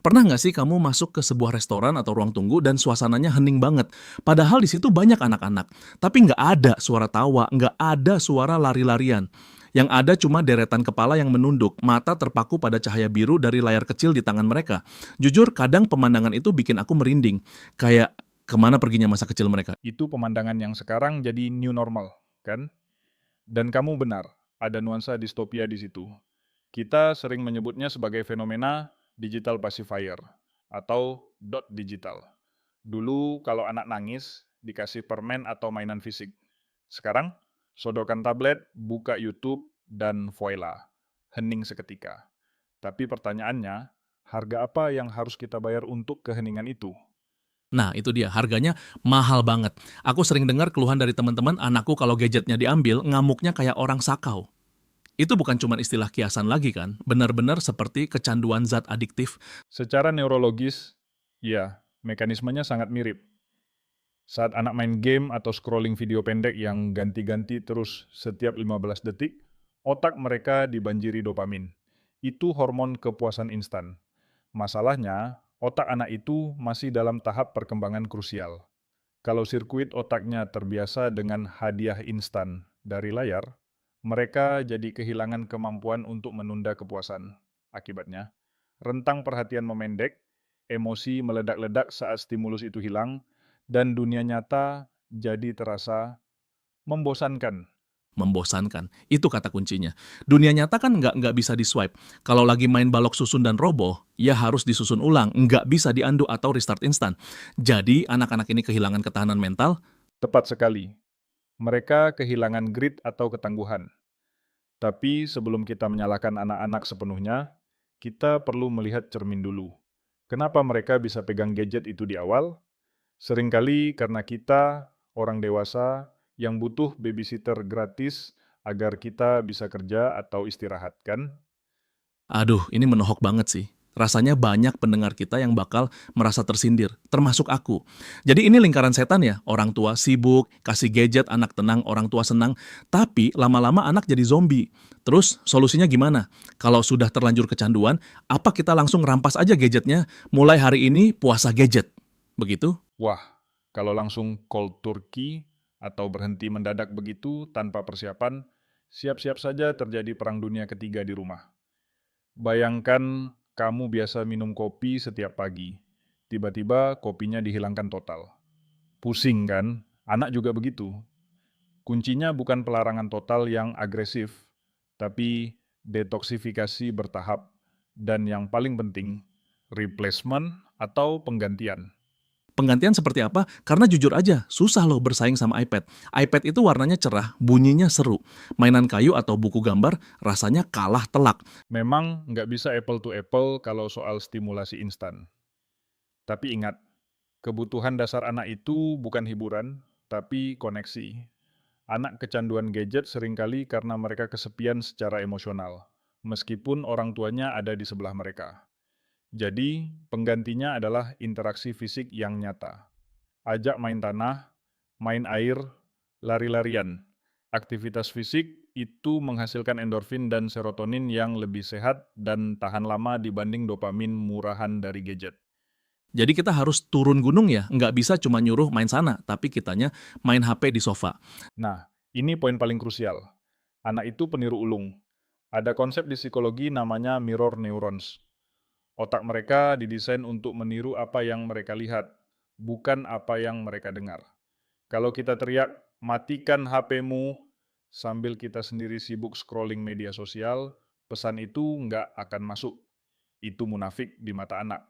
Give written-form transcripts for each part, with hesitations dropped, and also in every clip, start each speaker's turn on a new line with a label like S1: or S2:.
S1: Pernah nggak sih kamu masuk ke sebuah restoran atau ruang tunggu dan suasananya hening banget? Padahal di situ banyak anak-anak, tapi nggak ada suara tawa, nggak ada suara lari-larian. Yang ada cuma deretan kepala yang menunduk, mata terpaku pada cahaya biru dari layar kecil di tangan mereka. Jujur, kadang pemandangan itu bikin aku merinding. Kayak, kemana perginya masa kecil mereka?
S2: Itu pemandangan yang sekarang jadi new normal, kan? Dan kamu benar, ada nuansa distopia di situ. Kita sering menyebutnya sebagai fenomena digital pacifier atau dot digital. Dulu kalau anak nangis, dikasih permen atau mainan fisik. Sekarang, sodokan tablet, buka YouTube, dan voila, hening seketika. Tapi pertanyaannya, harga apa yang harus kita bayar untuk keheningan itu?
S1: Nah, itu dia, harganya mahal banget. Aku sering dengar keluhan dari teman-teman anakku kalau gadgetnya diambil, ngamuknya kayak orang sakau. Itu bukan cuma istilah kiasan lagi kan, benar-benar seperti kecanduan zat adiktif.
S2: Secara neurologis, ya, mekanismenya sangat mirip. Saat anak main game atau scrolling video pendek yang ganti-ganti terus setiap 15 detik, otak mereka dibanjiri dopamin. Itu hormon kepuasan instan. Masalahnya, otak anak itu masih dalam tahap perkembangan krusial. Kalau sirkuit otaknya terbiasa dengan hadiah instan dari layar, mereka jadi kehilangan kemampuan untuk menunda kepuasan. Akibatnya, rentang perhatian memendek, emosi meledak-ledak saat stimulus itu hilang, dan dunia nyata jadi terasa membosankan.
S1: Membosankan, itu kata kuncinya. Dunia nyata kan nggak bisa di-swipe. Kalau lagi main balok susun dan roboh, ya harus disusun ulang, nggak bisa diundo atau restart instan. Jadi, anak-anak ini kehilangan ketahanan mental.
S2: Tepat sekali, mereka kehilangan grit atau ketangguhan. Tapi sebelum kita menyalahkan anak-anak sepenuhnya, kita perlu melihat cermin dulu. Kenapa mereka bisa pegang gadget itu di awal? Seringkali karena kita, orang dewasa, yang butuh babysitter gratis agar kita bisa kerja atau istirahat, kan?
S1: Aduh, ini menohok banget sih. Rasanya banyak pendengar kita yang bakal merasa tersindir, termasuk aku. Jadi ini lingkaran setan ya, orang tua sibuk, kasih gadget, anak tenang, orang tua senang, tapi lama-lama anak jadi zombie. Terus solusinya gimana? Kalau sudah terlanjur kecanduan, apa kita langsung rampas aja gadgetnya, mulai hari ini puasa gadget? Begitu?
S2: Wah, kalau langsung cold turkey atau berhenti mendadak begitu tanpa persiapan, siap-siap saja terjadi perang dunia ketiga di rumah. Bayangkan kamu biasa minum kopi setiap pagi. Tiba-tiba kopinya dihilangkan total. Pusing kan? Anak juga begitu. Kuncinya bukan pelarangan total yang agresif, tapi detoksifikasi bertahap. Dan yang paling penting, replacement atau penggantian.
S1: Penggantian seperti apa? Karena jujur aja, susah loh bersaing sama iPad. iPad itu warnanya cerah, bunyinya seru. Mainan kayu atau buku gambar rasanya kalah telak.
S2: Memang nggak bisa apple to apple kalau soal stimulasi instan. Tapi ingat, kebutuhan dasar anak itu bukan hiburan, tapi koneksi. Anak kecanduan gadget seringkali karena mereka kesepian secara emosional, meskipun orang tuanya ada di sebelah mereka. Jadi, penggantinya adalah interaksi fisik yang nyata. Ajak main tanah, main air, lari-larian. Aktivitas fisik itu menghasilkan endorfin dan serotonin yang lebih sehat dan tahan lama dibanding dopamin murahan dari gadget.
S1: Jadi kita harus turun gunung ya, nggak bisa cuma nyuruh main sana, tapi kitanya main HP di sofa.
S2: Nah, ini poin paling krusial. Anak itu peniru ulung. Ada konsep di psikologi namanya mirror neurons. Otak mereka didesain untuk meniru apa yang mereka lihat, bukan apa yang mereka dengar. Kalau kita teriak, matikan HP-mu, sambil kita sendiri sibuk scrolling media sosial, pesan itu nggak akan masuk. Itu munafik di mata anak.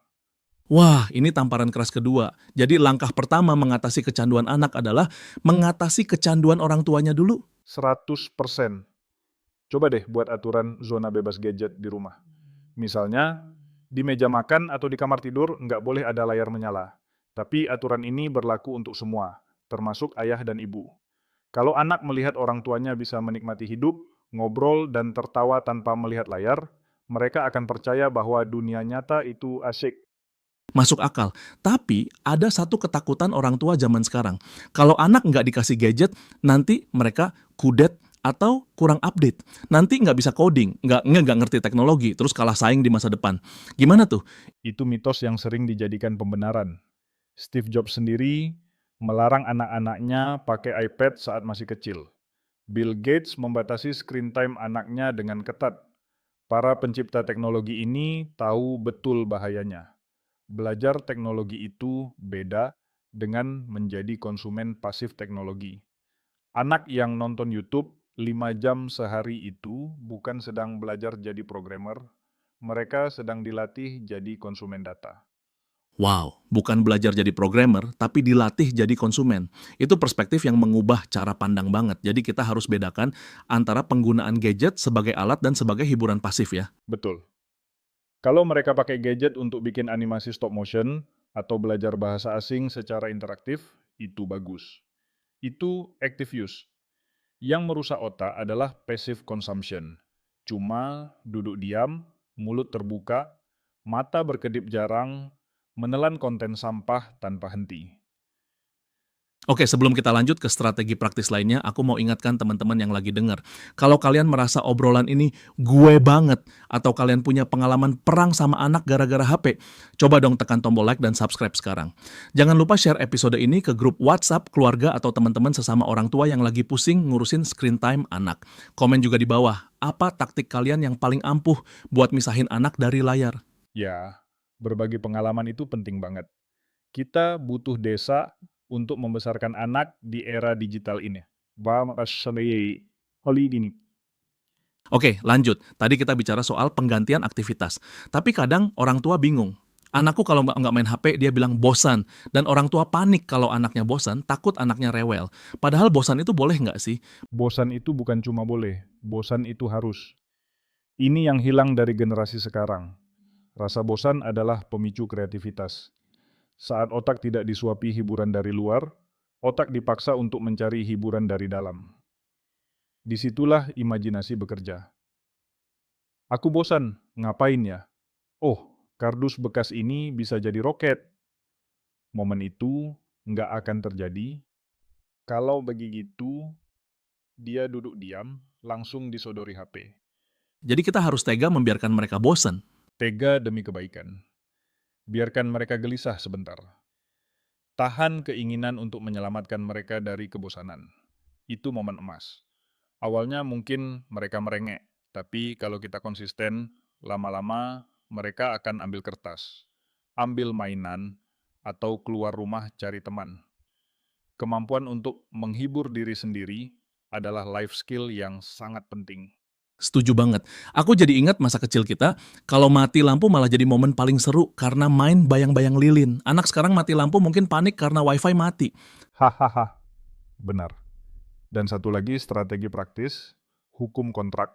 S1: Wah, ini tamparan keras kedua. Jadi langkah pertama mengatasi kecanduan anak adalah mengatasi kecanduan orang tuanya dulu.
S2: 100%. Coba deh buat aturan zona bebas gadget di rumah. Misalnya, di meja makan atau di kamar tidur nggak boleh ada layar menyala. Tapi aturan ini berlaku untuk semua, termasuk ayah dan ibu. Kalau anak melihat orang tuanya bisa menikmati hidup, ngobrol, dan tertawa tanpa melihat layar, mereka akan percaya bahwa dunia nyata itu asyik.
S1: Masuk akal. Tapi ada satu ketakutan orang tua zaman sekarang. Kalau anak nggak dikasih gadget, nanti mereka kudet atau kurang update. Nanti nggak bisa coding, nggak ngerti teknologi, terus kalah saing di masa depan. Gimana tuh?
S2: Itu mitos yang sering dijadikan pembenaran. Steve Jobs sendiri melarang anak-anaknya pakai iPad saat masih kecil. Bill Gates membatasi screen time anaknya dengan ketat. Para pencipta teknologi ini tahu betul bahayanya. Belajar teknologi itu beda dengan menjadi konsumen pasif teknologi. Anak yang nonton YouTube 5 jam sehari itu bukan sedang belajar jadi programmer, mereka sedang dilatih jadi konsumen data.
S1: Wow, bukan belajar jadi programmer, tapi dilatih jadi konsumen. Itu perspektif yang mengubah cara pandang banget. Jadi kita harus bedakan antara penggunaan gadget sebagai alat dan sebagai hiburan pasif ya.
S2: Betul. Kalau mereka pakai gadget untuk bikin animasi stop motion atau belajar bahasa asing secara interaktif, itu bagus. Itu active use. Yang merusak otak adalah passive consumption. Cuma duduk diam, mulut terbuka, mata berkedip jarang, menelan konten sampah tanpa henti.
S1: Oke, sebelum kita lanjut ke strategi praktis lainnya, aku mau ingatkan teman-teman yang lagi dengar. Kalau kalian merasa obrolan ini gue banget, atau kalian punya pengalaman perang sama anak gara-gara HP, coba dong tekan tombol like dan subscribe sekarang. Jangan lupa share episode ini ke grup WhatsApp, keluarga, atau teman-teman sesama orang tua yang lagi pusing ngurusin screen time anak. Komen juga di bawah, apa taktik kalian yang paling ampuh buat misahin anak dari layar?
S2: Ya, berbagi pengalaman itu penting banget. Kita butuh desa untuk membesarkan anak di era digital ini.
S1: Oke, lanjut. Tadi kita bicara soal penggantian aktivitas. Tapi kadang orang tua bingung. Anakku kalau nggak main HP, dia bilang bosan. Dan orang tua panik kalau anaknya bosan, takut anaknya rewel. Padahal bosan itu boleh nggak sih?
S2: Bosan itu bukan cuma boleh, bosan itu harus. Ini yang hilang dari generasi sekarang. Rasa bosan adalah pemicu kreativitas. Saat otak tidak disuapi hiburan dari luar, otak dipaksa untuk mencari hiburan dari dalam. Disitulah imajinasi bekerja. Aku bosan, ngapain ya? Oh, kardus bekas ini bisa jadi roket. Momen itu nggak akan terjadi kalau begitu dia duduk diam, langsung disodori HP.
S1: Jadi kita harus tega membiarkan mereka bosan.
S2: Tega demi kebaikan. Biarkan mereka gelisah sebentar. Tahan keinginan untuk menyelamatkan mereka dari kebosanan. Itu momen emas. Awalnya mungkin mereka merengek, tapi kalau kita konsisten, lama-lama mereka akan ambil kertas, ambil mainan, atau keluar rumah cari teman. Kemampuan untuk menghibur diri sendiri adalah life skill yang sangat penting.
S1: Setuju banget. Aku jadi ingat masa kecil kita, kalau mati lampu malah jadi momen paling seru karena main bayang-bayang lilin. Anak sekarang mati lampu mungkin panik karena wifi mati.
S2: Hahaha, benar. Dan satu lagi strategi praktis, hukum kontrak.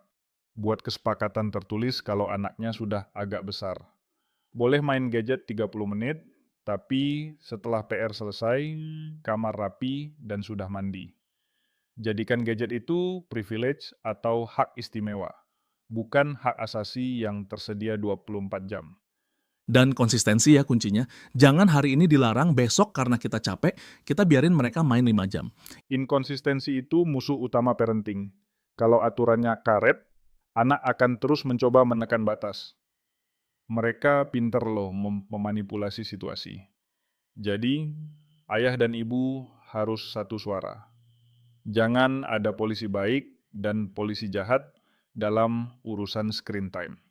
S2: Buat kesepakatan tertulis kalau anaknya sudah agak besar. Boleh main gadget 30 menit, tapi setelah PR selesai, kamar rapi, dan sudah mandi. Jadikan gadget itu privilege atau hak istimewa, bukan hak asasi yang tersedia 24 jam.
S1: Dan konsistensi ya kuncinya. Jangan hari ini dilarang, besok karena kita capek, kita biarin mereka main 5 jam.
S2: Inkonsistensi itu musuh utama parenting. Kalau aturannya karet, anak akan terus mencoba menekan batas. Mereka pinter loh memanipulasi situasi. Jadi, ayah dan ibu harus satu suara. Jangan ada polisi baik dan polisi jahat dalam urusan screen time.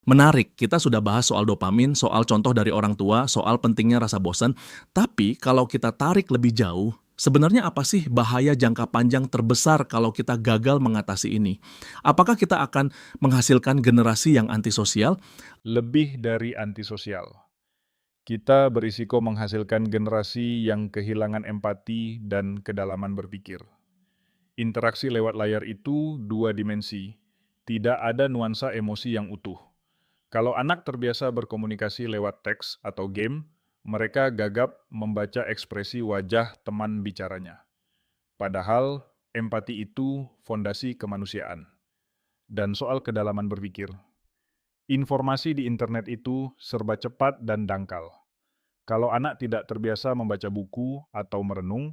S1: Menarik, kita sudah bahas soal dopamin, soal contoh dari orang tua, soal pentingnya rasa bosan. Tapi kalau kita tarik lebih jauh, sebenarnya apa sih bahaya jangka panjang terbesar kalau kita gagal mengatasi ini? Apakah kita akan menghasilkan generasi yang antisosial?
S2: Lebih dari antisosial, kita berisiko menghasilkan generasi yang kehilangan empati dan kedalaman berpikir. Interaksi lewat layar itu dua dimensi, tidak ada nuansa emosi yang utuh. Kalau anak terbiasa berkomunikasi lewat teks atau game, mereka gagap membaca ekspresi wajah teman bicaranya. Padahal, empati itu fondasi kemanusiaan. Dan soal kedalaman berpikir, informasi di internet itu serba cepat dan dangkal. Kalau anak tidak terbiasa membaca buku atau merenung,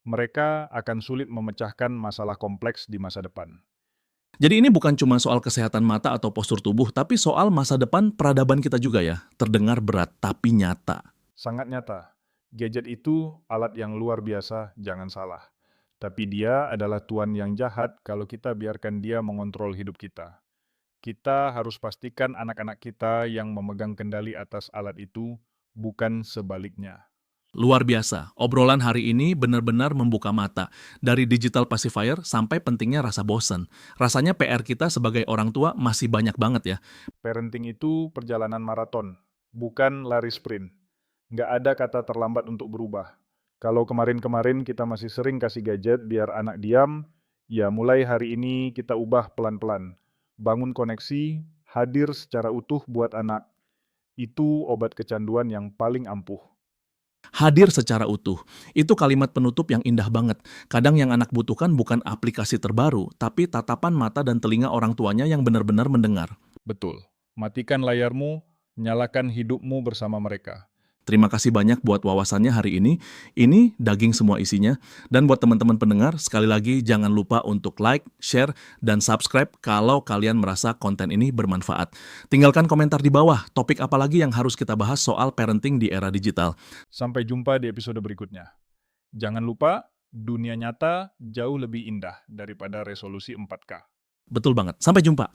S2: mereka akan sulit memecahkan masalah kompleks di masa depan.
S1: Jadi ini bukan cuma soal kesehatan mata atau postur tubuh, tapi soal masa depan peradaban kita juga ya. Terdengar berat, tapi nyata.
S2: Sangat nyata, gadget itu alat yang luar biasa, jangan salah. Tapi dia adalah tuan yang jahat kalau kita biarkan dia mengontrol hidup kita. Kita harus pastikan anak-anak kita yang memegang kendali atas alat itu, bukan sebaliknya.
S1: Luar biasa, obrolan hari ini benar-benar membuka mata. Dari digital pacifier sampai pentingnya rasa bosan. Rasanya PR kita sebagai orang tua masih banyak banget ya.
S2: Parenting itu perjalanan maraton, bukan lari sprint. Nggak ada kata terlambat untuk berubah. Kalau kemarin-kemarin kita masih sering kasih gadget biar anak diam, ya mulai hari ini kita ubah pelan-pelan. Bangun koneksi, hadir secara utuh buat anak. Itu obat kecanduan yang paling ampuh.
S1: Hadir secara utuh. Itu kalimat penutup yang indah banget. Kadang yang anak butuhkan bukan aplikasi terbaru, tapi tatapan mata dan telinga orang tuanya yang benar-benar mendengar.
S2: Betul. Matikan layarmu, nyalakan hidupmu bersama mereka.
S1: Terima kasih banyak buat wawasannya hari ini. Ini daging semua isinya. Dan buat teman-teman pendengar, sekali lagi jangan lupa untuk like, share, dan subscribe kalau kalian merasa konten ini bermanfaat. Tinggalkan komentar di bawah, topik apa lagi yang harus kita bahas soal parenting di era digital.
S2: Sampai jumpa di episode berikutnya. Jangan lupa, dunia nyata jauh lebih indah daripada resolusi 4K.
S1: Betul banget. Sampai jumpa.